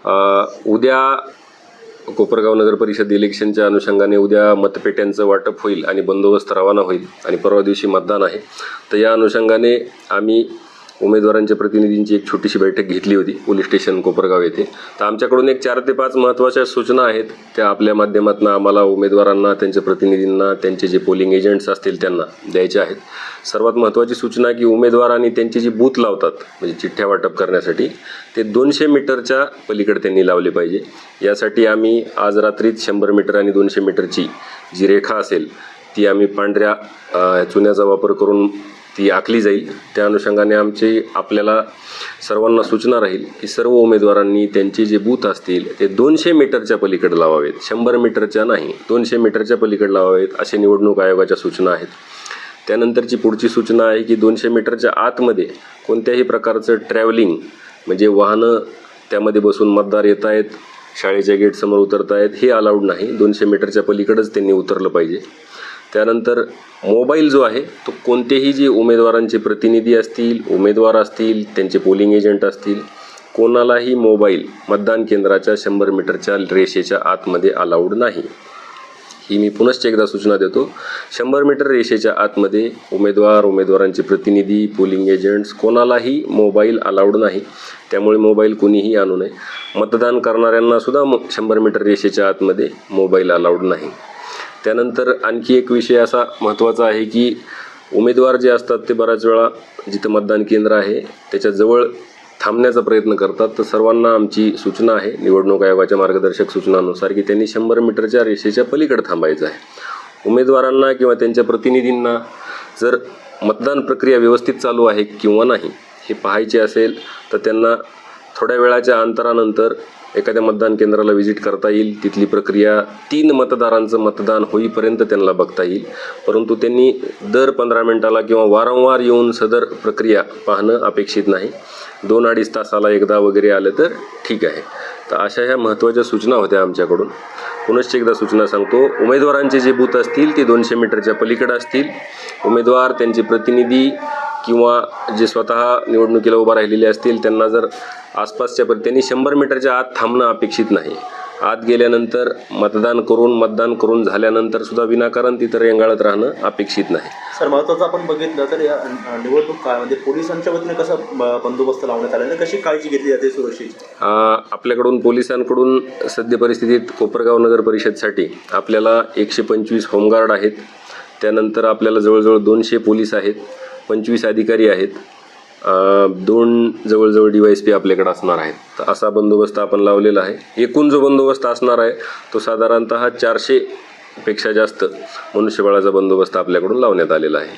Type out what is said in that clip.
उद्या कोपरगाव नगर परिषद इलेक्शनच्या अनुषंगाने उद्या मतपेट्यांचं वाटप होईल आणि बंदोबस्त रवाना होईल आणि परवा दिवशी मतदान आहे. तर या अनुषंगाने आम्ही उमेदवारांच्या प्रतिनिधींची एक छोटीशी बैठक घेतली होती पोलीस स्टेशन कोपरगाव येथे. तर आमच्याकडून एक 4 ते 5 महत्त्वाच्या सूचना आहेत, त्या आपल्या माध्यमातून आम्हाला उमेदवारांना, त्यांच्या प्रतिनिधींना, त्यांचे जे पोलिंग एजंट्स असतील त्यांना द्यायचे आहेत. सर्वात महत्त्वाची सूचना की उमेदवार आणि त्यांचे जे बूथ लावतात म्हणजे चिठ्ठ्या वाटप करण्यासाठी ते 200 मीटरच्या पलीकडे त्यांनी लावले पाहिजे. यासाठी आम्ही आज रात्रीच 100 मीटर आणि 200 मीटरची जी रेखा असेल ती आम्ही पांढऱ्या चुन्याचा वापर करून ती आखली जाईल. त्या अनुषंगाने आपल्याला सर्वांना सूचना राहील की सर्व उमेदवारांनी त्यांचे जे बूथ असतील ते 200 मीटरच्या पलीकडे लावावेत, 100 मीटरच्या नाही, 200 मीटरच्या पलीकडे लावावेत असे निवडणूक आयोगाच्या सूचना आहेत. त्यानंतरची पुढची सूचना आहे की 200 मीटरच्या आतमध्ये कोणत्याही प्रकारचं ट्रॅव्हलिंग म्हणजे वाहनं त्यामध्ये बसून मतदार येत आहेत, शाळेच्या गेटसमोर उतरत आहेत हे अलाउड नाही. 200 मीटरच्या पलीकडेच त्यांनी उतरलं पाहिजे. त्यानंतर मोबाईल जो आहे तो कोणतेही जे उमेदवारांचे प्रतिनिधी असतील, उमेदवार असतील, त्यांचे पोलिंग एजंट असतील, कोणालाही मोबाईल मतदान केंद्राच्या 100 मीटरच्या रेषेच्या आतमध्ये अलाउड नाही. ही मी पुनश्च एकदा सूचना देतो. 100 मीटर रेषेच्या आतमध्ये उमेदवारांचे प्रतिनिधी, पोलिंग एजंट्स कोणालाही मोबाईल अलाउड नाही. त्यामुळे मोबाईल कोणीही आणू नये. मतदान करणाऱ्यांना सुद्धा 100 मीटर रेषेच्या आतमध्ये मोबाईल अलाउड नाही. त्यानंतर आणखी एक विषय असा महत्त्वाचा आहे की उमेदवार जे असतात ते बऱ्याच वेळा जिथं मतदान केंद्र आहे त्याच्याजवळ थांबण्याचा प्रयत्न करतात. तर सर्वांना आमची सूचना आहे निवडणूक आयोगाच्या मार्गदर्शक सूचनानुसार की त्यांनी 100 मीटरच्या रेषेच्या पलीकडे थांबायचं आहे. उमेदवारांना किंवा त्यांच्या प्रतिनिधींना जर मतदान प्रक्रिया व्यवस्थित चालू आहे किंवा नाही हे पाहायचे असेल तर त्यांना थोड्या वेळाच्या अंतरानंतर एखाद्या मतदान केंद्राला व्हिजिट करता येईल. तिथली प्रक्रिया 3 मतदारांचं मतदान होईपर्यंत त्यांना बघता येईल. परंतु त्यांनी दर 15 मिनिटाला किंवा वारंवार येऊन सदर प्रक्रिया पाहणं अपेक्षित नाही. 2-2.5 तासाला एकदा वगैरे आलं तर ठीक आहे. तर अशा ह्या महत्त्वाच्या सूचना होत्या आमच्याकडून. पुनश्च एकदा सूचना सांगतो, उमेदवारांचे जे बूथ असतील ते 200 मीटरच्या पलीकडे असतील. उमेदवार, त्यांचे प्रतिनिधी किंवा जे स्वतः निवडणुकीला उभा राहिलेले असतील त्यांना जर आसपासच्या त्यांनी 100 मीटरच्या आत थांबणं अपेक्षित नाही. आत गेल्यानंतर मतदान करून झाल्यानंतर सुद्धा विनाकारण तिथं रेंगाळत राहणं अपेक्षित नाही. सर, महत्त्वाचं आपण बघितलं तर या निवडणूक काळामध्ये पोलिसांच्या वतीने कसा बंदोबस्त लावण्यात आला आणि कशी काळजी घेतली जाते सुरक्षेची? आपल्याकडून पोलिसांकडून सद्य परिस्थितीत कोपरगाव नगर परिषदसाठी आपल्याला 125 होमगार्ड आहेत. त्यानंतर आपल्याला जवळजवळ 200 पोलीस आहेत, 25 अधिकारी आहेत, 2 जवळजवळ DYSP आपल्याकडे असणार आहेत. तर असा बंदोबस्त आपण लावलेला आहे. एकूण जो बंदोबस्त असणार आहे तो साधारणतः 400 पेक्षा जास्त मनुष्यबळाचा बंदोबस्त आपल्याकडून लावण्यात आलेला आहे.